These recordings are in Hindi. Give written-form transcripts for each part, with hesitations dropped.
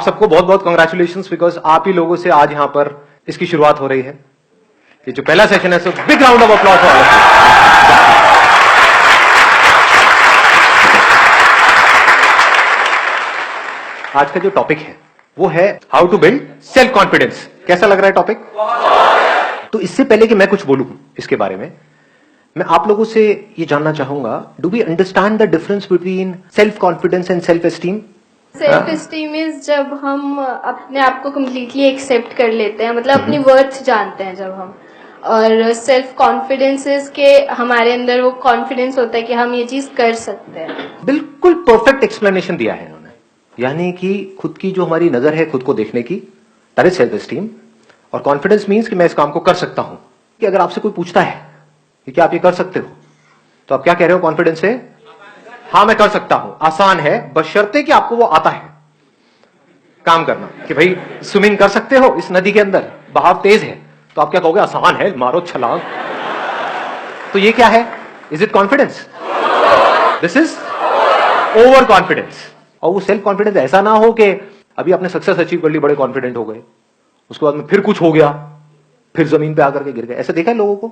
सबको बहुत बहुत कांग्रेचुलेशंस, बिकॉज आप ही लोगों से आज यहां पर इसकी शुरुआत हो रही है। ये जो पहला सेशन है, so big round of applause for all of you. आज का जो टॉपिक है वो है how to build self confidence. कैसा लग रहा है टॉपिक? तो इससे पहले कि मैं कुछ बोलूं इसके बारे में, मैं आप लोगों से ये जानना चाहूंगा, do we understand the difference between self confidence and self esteem? Self esteem is जब हम अपने आप को कम्प्लीटली एक्सेप्ट कर लेते हैं, मतलब अपनी वर्थ जानते हैं जब हम। और सेल्फ कॉन्फिडेंस इज के हमारे अंदर वो कॉन्फिडेंस होता है कि हम ये चीज कर सकते हैं। बिल्कुल परफेक्ट एक्सप्लेनेशन दिया है इन्होंने, यानी कि खुद की जो हमारी नजर है खुद को देखने की, दैट इज सेल्फ एस्टीम। और कॉन्फिडेंस मीन्स कि मैं इस काम को कर सकता हूं। कि अगर आपसे कोई पूछता है कि क्या आप ये कर सकते हो, तो आप क्या कह रहे हो कॉन्फिडेंस से? हाँ मैं कर सकता हूं, आसान है, बशर्ते कि आपको वो आता है काम करना। कि भाई स्विमिंग कर सकते हो इस नदी के अंदर, बहाव तेज है, तो आप क्या कहोगे? आसान है, मारो छलांग। तो ये क्या है? Is it confidence? This is over confidence. और वो सेल्फ कॉन्फिडेंस ऐसा ना हो कि अभी आपने सक्सेस अचीव कर ली, बड़े कॉन्फिडेंट हो गए, उसके बाद में फिर कुछ हो गया, फिर जमीन पे आकर के गिर गए। ऐसा देखा है लोगों को?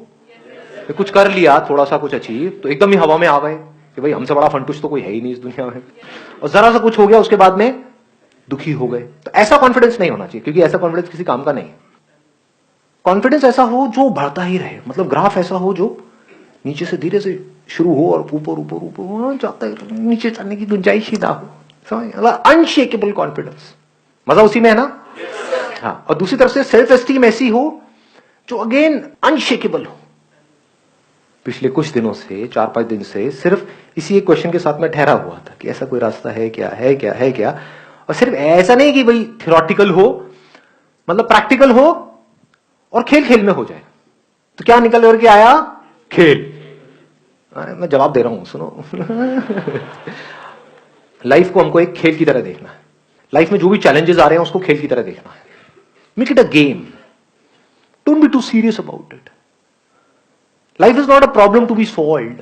कुछ कर लिया, थोड़ा सा कुछ अचीव, तो एकदम ही हवा में आ गए कि भाई हमसे बड़ा फंटूस तो कोई है ही नहीं इस दुनिया में, और जरा सा कुछ हो गया उसके बाद में दुखी हो गए। तो ऐसा कॉन्फिडेंस नहीं होना चाहिए, क्योंकि ऐसा कॉन्फिडेंस किसी काम का नहीं है। कॉन्फिडेंस ऐसा हो जो बढ़ता ही रहे, मतलब ग्राफ ऐसा हो जो नीचे से धीरे से शुरू हो और ऊपर ऊपर ऊपर जाता है, नीचे जाने की गुंजाइश ही ना हो। अनशेकेबल कॉन्फिडेंस, मजा उसी में है ना? हाँ। और दूसरी तरफ से सेल्फ एस्टीम ऐसी हो जो अगेन अनशेकेबल हो। पिछले कुछ दिनों से, 4-5 दिन से सिर्फ इसी एक क्वेश्चन के साथ में ठहरा हुआ था कि ऐसा कोई रास्ता है क्या, है क्या, है क्या। और सिर्फ ऐसा नहीं कि भाई थियोरेटिकल हो, मतलब प्रैक्टिकल हो और खेल खेल में हो जाए। तो क्या निकल करके आया? खेल। मैं जवाब दे रहा हूं, सुनो। लाइफ को हमको एक खेल की तरह देखना है। लाइफ में जो भी चैलेंजेस आ रहे हैं उसको खेल की तरह देखना है। Make it a game, don't be too serious about it. Life is not a problem to be solved,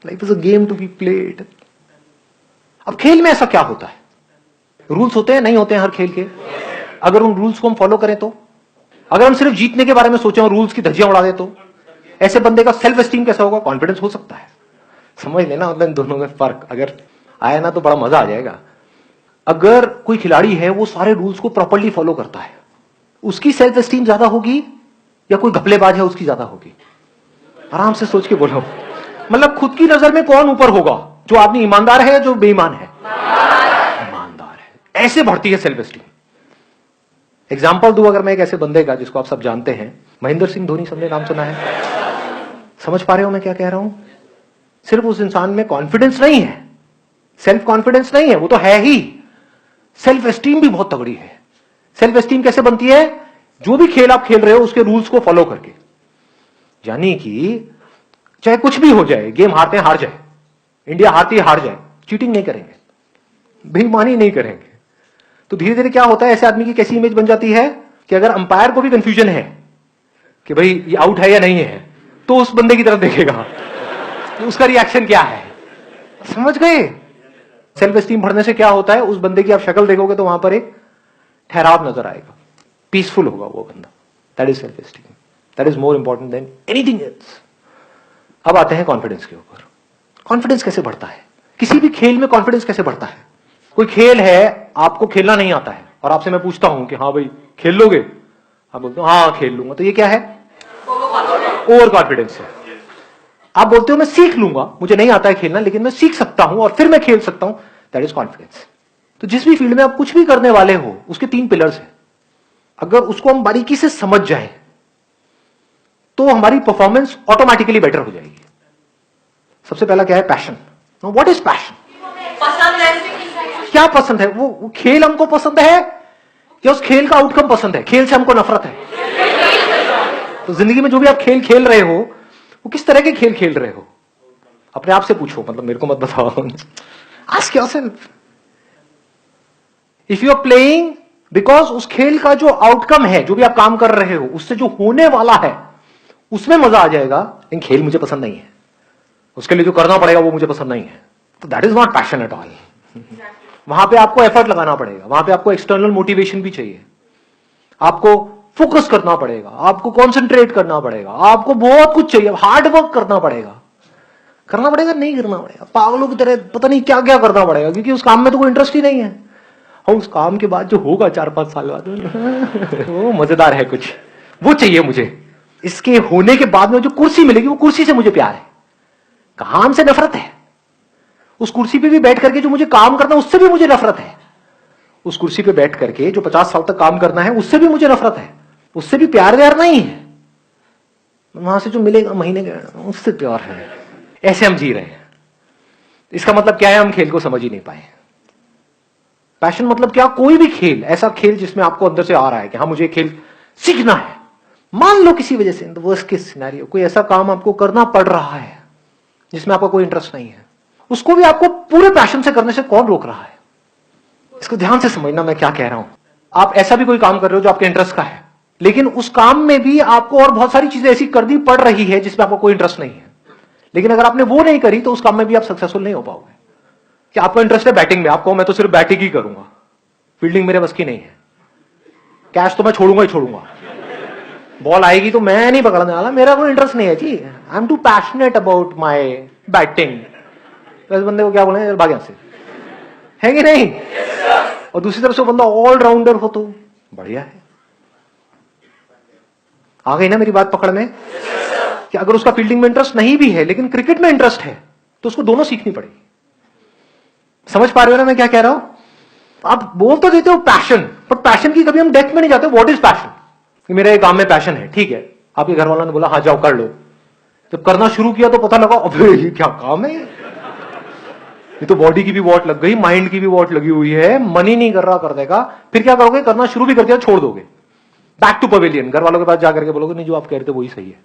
life is a game to be played. अब खेल में ऐसा क्या होता है? रूल्स होते हैं, नहीं होते हैं हर खेल के? अगर उन रूल्स को हम फॉलो करें तो, अगर हम सिर्फ जीतने के बारे में सोचें और रूल्स की धज्जियां उड़ा दे तो ऐसे बंदे का सेल्फ एस्टीम कैसा होगा? कॉन्फिडेंस हो सकता है। समझ लेना मतलब इन दोनों में फर्क अगर आया ना तो बड़ा मजा आ जाएगा। अगर कोई खिलाड़ी है वो सारे रूल्स को प्रॉपर्ली फॉलो करता है, उसकी सेल्फ एस्टीम ज्यादा होगी या कोई घपलेबाज है उसकी ज्यादा होगी? आराम से सोच के बोलो, मतलब खुद की नजर में कौन ऊपर होगा? जो आदमी ईमानदार है या जो बेईमान है? ईमानदार है। ऐसे बढ़ती है सेल्फ एस्टीम। एग्जाम्पल दूं अगर मैं एक ऐसे बंदे का जिसको आप सब जानते हैं, महेंद्र सिंह धोनी, सबने नाम सुना है? समझ पा रहे हो मैं क्या कह रहा हूं? सिर्फ उस इंसान में कॉन्फिडेंस नहीं है, सेल्फ कॉन्फिडेंस नहीं है, वो तो है ही, सेल्फ एस्टीम भी बहुत तगड़ी है। सेल्फ एस्टीम कैसे बनती है? जो भी खेल आप खेल रहे हो उसके रूल्स को फॉलो करके। यानी कि चाहे कुछ भी हो जाए, गेम हारते हैं हार जाए, इंडिया हारती है हार जाए, चीटिंग नहीं करेंगे, बेईमानी नहीं करेंगे। तो धीरे धीरे क्या होता है, ऐसे आदमी की कैसी इमेज बन जाती है कि अगर अंपायर को भी कंफ्यूजन है कि भाई ये आउट है या नहीं है, तो उस बंदे की तरफ देखेगा तो उसका रिएक्शन क्या है। समझ गए? सेल्फ एस्टीम बढ़ने से क्या होता है, उस बंदे की आप शक्ल देखोगे तो वहां पर एक ठहराव नजर आएगा, पीसफुल होगा वो बंदा। That is self esteem, that is more important than anything else. अब आते हैं कॉन्फिडेंस के ऊपर। कॉन्फिडेंस कैसे बढ़ता है? किसी भी खेल में कॉन्फिडेंस कैसे बढ़ता है? कोई खेल है, आपको खेलना नहीं आता है और आपसे मैं पूछता हूं कि हाँ भाई खेल लोगे? आप बोलते हो हाँ खेल लूंगा, तो ये क्या है? ओवर कॉन्फिडेंस है। आप बोलते हो मैं सीख लूंगा, मुझे नहीं आता है खेलना लेकिन मैं सीख सकता हूं और फिर मैं खेल सकता हूं, दैट इज कॉन्फिडेंस। तो जिस भी फील्ड में आप कुछ भी करने वाले हो उसके 3 पिलर्स हैं। अगर उसको हम बारीकी से समझ जाएं तो हमारी परफॉर्मेंस ऑटोमेटिकली बेटर हो जाएगी। सबसे पहला क्या है? पैशन। What is passion? पसंद है। क्या पसंद है? वो खेल हमको पसंद है या उस खेल का आउटकम पसंद है? खेल से हमको नफरत है। तो जिंदगी में जो भी आप खेल खेल रहे हो, वो किस तरह के खेल खेल रहे हो? अपने आप से पूछो, मतलब मेरे को मत बताओ। Ask yourself. If you are playing because उस खेल का जो आउटकम है, जो भी आप काम कर रहे हो, उससे जो होने वाला है उसमें मजा आ जाएगा, लेकिन खेल मुझे पसंद नहीं है, उसके लिए जो करना पड़ेगा वो मुझे पसंद नहीं है, तो that is not passion at all. वहां पे आपको एफर्ट लगाना पड़ेगा, वहां पे आपको एक्सटर्नल मोटिवेशन भी चाहिए, आपको फोकस करना पड़ेगा, आपको कॉन्सेंट्रेट करना पड़ेगा, आपको बहुत कुछ चाहिए, हार्ड वर्क करना पड़ेगा नहीं करना पड़ेगा, पागलों की तरह पता नहीं क्या क्या करना पड़ेगा, क्योंकि उस काम में तो कोई इंटरेस्ट ही नहीं है। और उस काम के बाद जो होगा 4-5 साल बाद वो मजेदार है कुछ, वो चाहिए मुझे। इसके होने के बाद में जो कुर्सी मिलेगी, वो कुर्सी से मुझे प्यार है, काम से नफरत है। उस कुर्सी पे भी बैठ करके जो मुझे काम करना है, उससे भी मुझे नफरत है। उस कुर्सी पे बैठ करके जो 50 साल तक काम करना है, उससे भी मुझे नफरत है, उससे भी प्यार व्यार नहीं है। वहां से जो मिलेगा महीने का, उससे प्यार है। ऐसे हम जी रहे हैं। इसका मतलब क्या है? हम खेल को समझ ही नहीं पाए। पैशन मतलब क्या? कोई भी खेल, ऐसा खेल जिसमें आपको अंदर से आ रहा है कि हाँ मुझे खेल सीखना है। मान लो किसी वजह से, वर्स्ट केस सिनेरियो, कोई ऐसा काम आपको करना पड़ रहा है जिसमें आपका कोई इंटरेस्ट नहीं है, उसको भी आपको पूरे पैशन से करने से कौन रोक रहा है? इसको ध्यान से समझना मैं क्या कह रहा हूं। आप ऐसा भी कोई काम कर रहे हो जो आपके इंटरेस्ट का है, लेकिन उस काम में भी आपको और बहुत सारी चीजें ऐसी करनी पड़ रही है जिसमें आपको कोई इंटरेस्ट नहीं है, लेकिन अगर आपने वो नहीं करी तो उस काम में भी आप सक्सेसफुल नहीं हो पाओगे। कि आपको इंटरेस्ट है बैटिंग में, आपको मैं तो सिर्फ बैटिंग ही करूंगा, फील्डिंग मेरे बस की नहीं है, कैच तो मैं छोड़ूंगा ही छोड़ूंगा, बॉल आएगी तो मैं नहीं पकड़ने वाला, मेरा कोई इंटरेस्ट नहीं है जी, I am too passionate about my batting. तो इस बंदे को क्या बोले, भाग यहां से, है कि नहीं? और दूसरी तरफ से बंदा ऑलराउंडर हो तो बढ़िया है। आ गई ना मेरी बात पकड़ में? कि अगर उसका फील्डिंग में इंटरेस्ट नहीं भी है लेकिन क्रिकेट में इंटरेस्ट है, तो उसको दोनों सीखनी पड़ेगी। समझ पा रहे हो ना मैं क्या कह रहा हूं? आप बोल तो देते हो पैशन, पर पैशन की कभी हम डेप्थ में नहीं जाते। What is passion? कि मेरे काम में पैशन है, ठीक है, आपके घर वालों ने बोला हाँ जाओ कर लो। जब करना शुरू किया तो पता लगा अबे ये क्या काम है, ये तो बॉडी की भी वॉट लग गई, माइंड की भी वॉट लगी हुई है, मन ही नहीं कर रहा कर देगा। फिर क्या करोगे? करना शुरू भी कर दिया, छोड़ दोगे, बैक टू पवेलियन, घर वालों के पास जाकर के बोलोगे नहीं जो आप कह रहे थे वही सही है,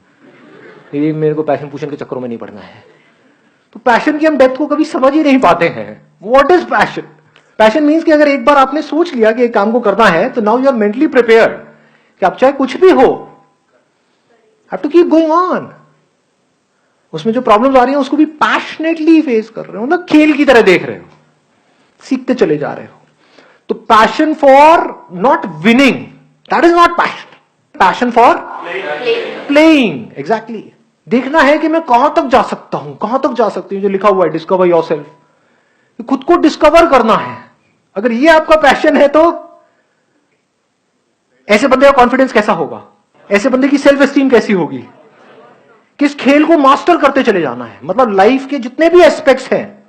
ये मेरे को पैशन पूशन के चक्करों में नहीं पड़ना है। तो पैशन की हम डेप्थ को कभी समझ ही नहीं पाते हैं। What is passion? Passion means कि अगर एक बार आपने सोच लिया कि एक काम को करना है, तो now you are mentally prepared कि आप चाहे कुछ भी हो, have to keep going on. उसमें जो प्रॉब्लम्स आ रही हैं उसको भी पैशनेटली फेस कर रहे हो, मतलब खेल की तरह देख रहे हो, सीखते चले जा रहे हो। तो passion for not winning, that is not passion. Passion for playing, exactly. देखना है कि मैं कहां तक जा सकता हूं, कहां तक जा सकती हूं, जो लिखा हुआ है डिस्कवर योरसेल्फ, खुद को डिस्कवर करना है। अगर ये आपका पैशन है तो ऐसे बंदे का कॉन्फिडेंस कैसा होगा, ऐसे बंदे की सेल्फ एस्टीम कैसी होगी? किस खेल को मास्टर करते चले जाना है, मतलब लाइफ के जितने भी एस्पेक्ट्स हैं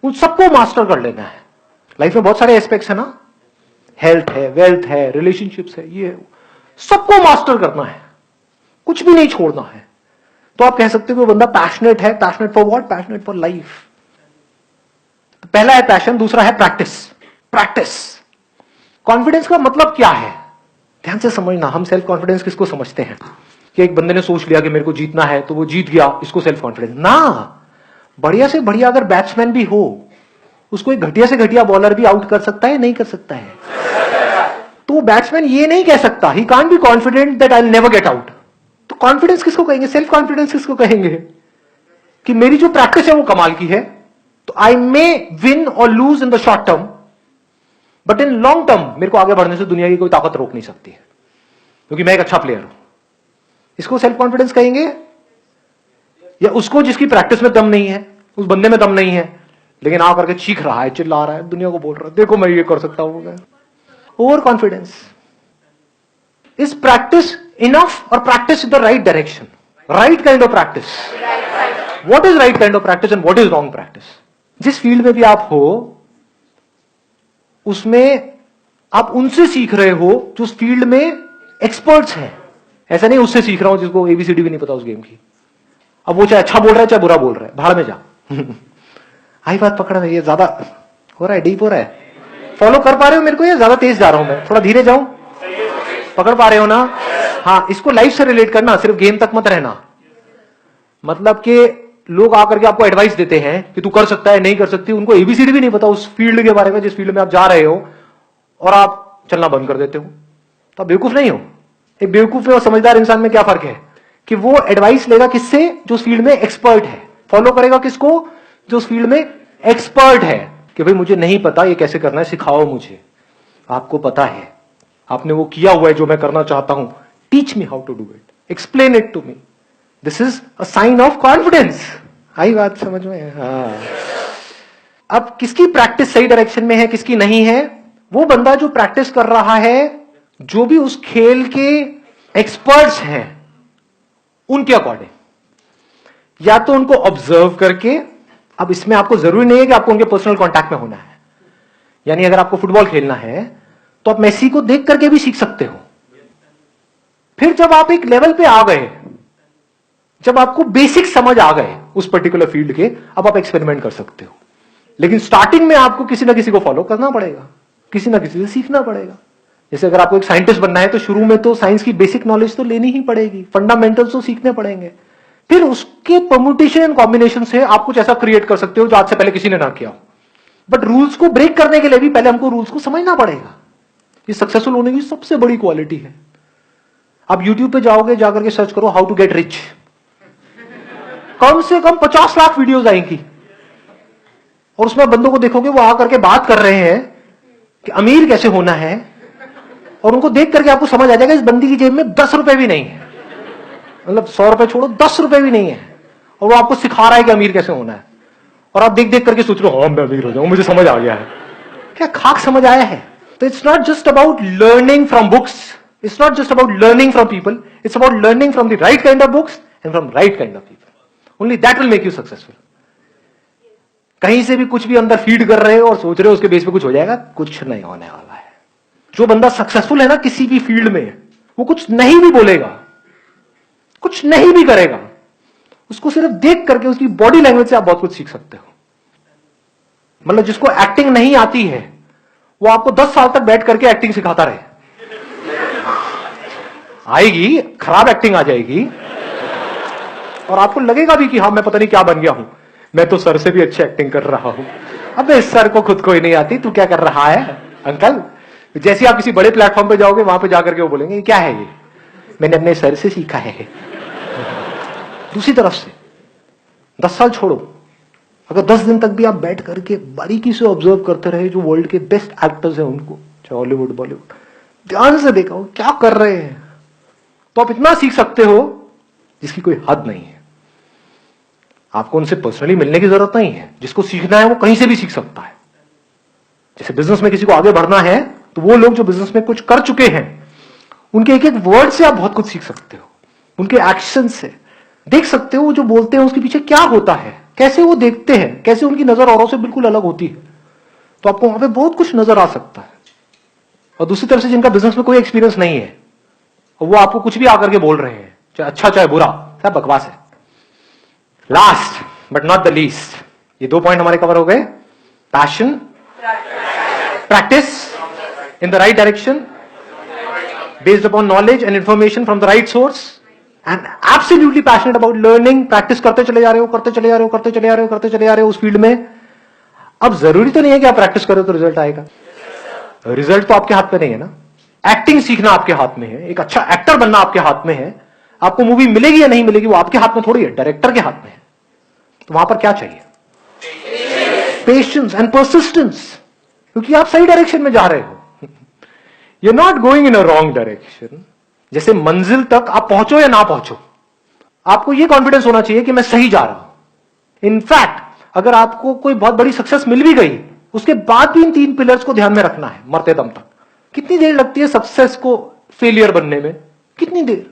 उन सबको मास्टर कर लेना है। लाइफ में बहुत सारे एस्पेक्ट्स है ना, हेल्थ है, वेल्थ है, रिलेशनशिप्स है, ये सबको मास्टर करना है, कुछ भी नहीं छोड़ना है। तो आप कह सकते हो कि बंदा पैशनेट है। Passionate for what? Passionate for life. तो पहला है पैशन, दूसरा है प्रैक्टिस। प्रैक्टिस। कॉन्फिडेंस का मतलब क्या है? ध्यान से समझना। हम सेल्फ कॉन्फिडेंस किसको समझते हैं कि एक बंदे ने सोच लिया कि मेरे को जीतना है तो वो जीत गया, इसको सेल्फ कॉन्फिडेंस ना। बढ़िया से बढ़िया अगर बैट्समैन भी हो, उसको एक घटिया से घटिया बॉलर भी आउट कर सकता है, नहीं कर सकता है? तो बैट्समैन ये नहीं कह सकता, he can't be confident that I will never get out. तो कॉन्फिडेंस किसको कहेंगे? सेल्फ कॉन्फिडेंस किसको कहेंगे? कि मेरी जो प्रैक्टिस है वो कमाल की है, तो आई मे विन और lose in the short term, but in long term मेरे को आगे बढ़ने से दुनिया की कोई ताकत रोक नहीं सकती है, क्योंकि मैं एक अच्छा प्लेयर हूं। इसको सेल्फ कॉन्फिडेंस कहेंगे? या उसको जिसकी प्रैक्टिस में दम नहीं है, उस बंदे में दम नहीं है, लेकिन आकर के चीख रहा है, चिल्ला रहा है, दुनिया को बोल रहा है देखो मैं ये कर सकता हूं। Over confidence. Is practice enough और practice in the right direction? Right kind of practice. What is right kind of practice and what is wrong practice? जिस फील्ड में भी आप हो उसमें आप उनसे सीख रहे हो जो उस फील्ड में एक्सपर्ट्स हैं। ऐसा नहीं उससे सीख रहा हूं जिसको एबीसीडी भी नहीं पता उस गेम की, अब वो चाहे अच्छा बोल रहा है चाहे बुरा बोल रहा है, भाड़ में जा। आई बात पकड़ में? ये ज्यादा हो रहा है, डीप हो रहा है? फॉलो कर पा रहे हो मेरे को या ज्यादा तेज जा रहा हूं मैं? थोड़ा धीरे जाऊं? पकड़ पा रहे हो ना? हाँ, इसको लाइफ से रिलेट करना, सिर्फ गेम तक मत रहना। मतलब कि लोग आकर के आपको एडवाइस देते हैं कि तू कर सकता है, नहीं कर सकती, उनको एबीसीडी भी नहीं पता उस फील्ड के बारे में जिस फील्ड में आप जा रहे हो, और आप चलना बंद कर देते हो, तो आप बेवकूफ नहीं हो। एक बेवकूफ और समझदार इंसान में क्या फर्क है कि वो एडवाइस लेगा किससे? जो उस फील्ड में एक्सपर्ट है। फॉलो करेगा किसको? जो उस फील्ड में एक्सपर्ट है। कि भाई मुझे नहीं पता ये कैसे करना है, सिखाओ मुझे। आपको पता है, आपने वो किया हुआ है जो मैं करना चाहता हूं, teach me how to do it, explain it to me. This is a sign of confidence. आई बात समझ में? हाँ। अब किसकी प्रैक्टिस सही डायरेक्शन में है, किसकी नहीं है? वो बंदा जो प्रैक्टिस कर रहा है, जो भी उस खेल के एक्सपर्ट्स हैं उनके अकॉर्डिंग, या तो उनको ऑब्जर्व करके। अब इसमें आपको जरूरी नहीं है कि आपको उनके पर्सनल कांटेक्ट में होना है, यानी अगर आपको फुटबॉल खेलना है तो आप मेसी को देख करके भी सीख सकते हो। फिर जब आप एक लेवल पे आ गए, जब आपको बेसिक समझ आ गए उस पर्टिकुलर फील्ड के, अब आप एक्सपेरिमेंट कर सकते हो। लेकिन स्टार्टिंग में आपको किसी ना किसी को फॉलो करना पड़ेगा, किसी ना किसी से सीखना पड़ेगा। जैसे अगर आपको एक साइंटिस्ट बनना है तो शुरू में तो साइंस की बेसिक नॉलेज तो लेनी ही पड़ेगी, फंडामेंटल्स तो सीखने पड़ेंगे। फिर उसके परम्यूटेशन एंड कॉम्बिनेशन से आप कुछ ऐसा क्रिएट कर सकते हो जो आज से पहले किसी ने ना किया हो। बट रूल्स को ब्रेक करने के लिए भी पहले हमको रूल्स को समझना पड़ेगा। ये सक्सेसफुल होने की सबसे बड़ी क्वालिटी है। आप यूट्यूब पे जाओगे, जाकर के सर्च करो हाउ टू गेट रिच, कम से कम 50 लाख वीडियोस आएंगी, और उसमें बंदों को देखोगे वो आकर के बात कर रहे हैं कि अमीर कैसे होना है, और उनको देख करके आपको समझ आ जाएगा इस बंदी की जेब में 10 रुपए भी नहीं है, मतलब 100 रुपए छोड़ो 10 रुपए भी नहीं है, और वो आपको सिखा रहा है कि अमीर कैसे होना है। और आप देख देख करके सोच रहे हो हाँ मैं अमीर हो जाऊं, मुझे समझ आ गया है। क्या खाक समझ आया है? तो it's not just about learning from books, it's not just about learning from people, it's about learning from the right kind of books and from right kind of people. Only that will make you successful. कहीं से भी कुछ भी अंदर फीड कर रहे हो और सोच रहे हो उसके बेस पे कुछ हो जाएगा, कुछ नहीं होने वाला है। जो बंदा सक्सेसफुल है ना किसी भी फील्ड में, वो कुछ नहीं भी बोलेगा, कुछ नहीं भी करेगा, उसको सिर्फ देख करके उसकी बॉडी लैंग्वेज से आप बहुत कुछ सीख सकते हो। मतलब जिसको एक्टिंग नहीं आती है वो आपको 10 साल तक बैठ करके एक्टिंग सिखाता रहे, आएगी खराब एक्टिंग आ जाएगी, और आपको लगेगा भी कि हाँ मैं पता नहीं क्या बन गया हूं, मैं तो सर से भी अच्छी एक्टिंग कर रहा हूं। अबे इस सर को खुद को ही नहीं आती, तू क्या कर रहा है अंकल? जैसे आप किसी बड़े प्लेटफॉर्म पे जाओगे, वहां पे जाकर के वो बोलेंगे क्या है ये, मैंने अपने सर से सीखा है। दूसरी तरफ से 10 साल छोड़ो, अगर 10 दिन तक भी आप बैठ करके बारीकी से ऑब्जर्व करते रहे जो वर्ल्ड के बेस्ट एक्टर्स हैं उनको, चाहे हॉलीवुड बॉलीवुड, ध्यान से देखा हो क्या कर रहे हैं, तो आप इतना सीख सकते हो जिसकी कोई हद नहीं है। आपको उनसे पर्सनली मिलने की जरूरत नहीं है, जिसको सीखना है वो कहीं से भी सीख सकता है। जैसे बिजनेस में किसी को आगे बढ़ना है तो वो लोग जो बिजनेस में कुछ कर चुके हैं उनके एक एक वर्ड से आप बहुत कुछ सीख सकते हो, उनके एक्शन से देख सकते हो वो जो बोलते हैं उसके पीछे क्या होता है, कैसे वो देखते हैं, कैसे उनकी नजर औरों से बिल्कुल अलग होती है। तो आपको वहां पे बहुत कुछ नजर आ सकता है। और दूसरी तरफ से जिनका बिजनेस में कोई एक्सपीरियंस नहीं है और वो आपको कुछ भी आकर के बोल रहे हैं, चाहे अच्छा चाहे बुरा, सब बकवास है। Last but not the least, ये 2 पॉइंट हमारे कवर हो गए। Passion, practice in the right direction based upon knowledge and information from the right source and absolutely passionate about learning, practice करते चले जा रहे हो, करते चले जा रहे हो, करते चले जा रहे हो, करते चले जा रहे हो उस फील्ड में। अब जरूरी तो नहीं है कि आप प्रैक्टिस करो तो रिजल्ट आएगा, रिजल्ट तो आपके हाथ में नहीं है ना। एक्टिंग सीखना आपके हाथ में है, एक अच्छा एक्टर बनना आपके हाथ में है। आपको मूवी मिलेगी या नहीं मिलेगी वो आपके हाथ में थोड़ी है, डायरेक्टर के हाथ में है। तो वहां पर क्या चाहिए? पेशेंस एंड परसिस्टेंस, क्योंकि आप सही डायरेक्शन में जा रहे हो। You're not going in a wrong direction. जैसे मंजिल तक आप पहुंचो या ना पहुंचो, आपको यह कॉन्फिडेंस होना चाहिए कि मैं सही जा रहा हूं। इनफैक्ट अगर आपको कोई बहुत बड़ी सक्सेस मिल भी गई, उसके बाद भी इन 3 पिलर्स को ध्यान में रखना है मरते दम तक। कितनी देर लगती है सक्सेस को फेलियर बनने में? कितनी देर?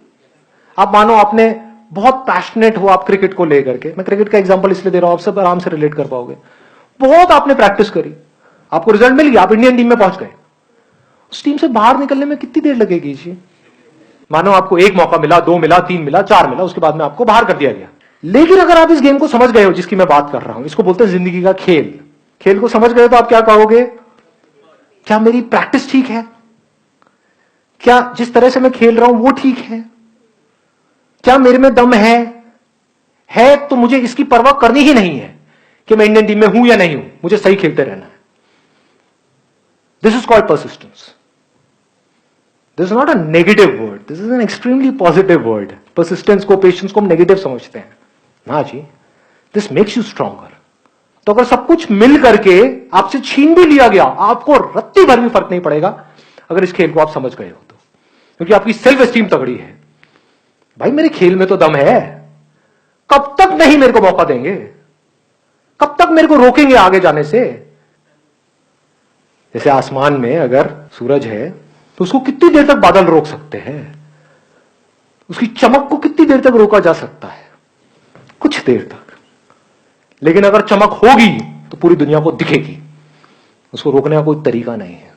आप मानो आपने बहुत पैशनेट हो आप क्रिकेट को लेकर के, मैं क्रिकेट का एग्जांपल इसलिए दे रहा हूं आप सब आराम से रिलेट कर पाओगे। बहुत आपने प्रैक्टिस करी, आपको रिजल्ट मिल गया, आप इंडियन टीम में पहुंच गए। उस टीम से बाहर निकलने में कितनी देर लगेगी जी? मानो आपको 1 मौका मिला, 2 मिला, 3 मिला, 4 मिला, उसके बाद में आपको बाहर कर दिया गया। लेकिन अगर आप इस गेम को समझ गए हो जिसकी मैं बात कर रहा हूं, इसको बोलते हैं जिंदगी का खेल। खेल को समझ गए तो आप क्या कहोगे? क्या मेरी प्रैक्टिस ठीक है? क्या जिस तरह से मैं खेल रहा हूं वो ठीक है? क्या मेरे में दम है तो मुझे इसकी परवाह करनी ही नहीं है कि मैं इंडियन टीम में हूं या नहीं हूं, मुझे सही खेलते रहना है। This is called persistence. This is not a negative word, this is an extremely positive word. Persistence को, पेशेंस को हम नेगेटिव समझते हैं ना जी। This makes you stronger. तो अगर सब कुछ मिल करके आपसे छीन भी लिया गया, आपको रत्ती भर भी फर्क नहीं पड़ेगा अगर इस खेल को आप समझ गए हो तो, क्योंकि आपकी सेल्फ एस्टीम तगड़ी है। भाई मेरे खेल में तो दम है, कब तक नहीं मेरे को मौका देंगे, कब तक मेरे को रोकेंगे आगे जाने से। जैसे आसमान में अगर सूरज है तो उसको कितनी देर तक बादल रोक सकते हैं, उसकी चमक को कितनी देर तक रोका जा सकता है, कुछ देर तक। लेकिन अगर चमक होगी तो पूरी दुनिया को दिखेगी, उसको रोकने का कोई तरीका नहीं है।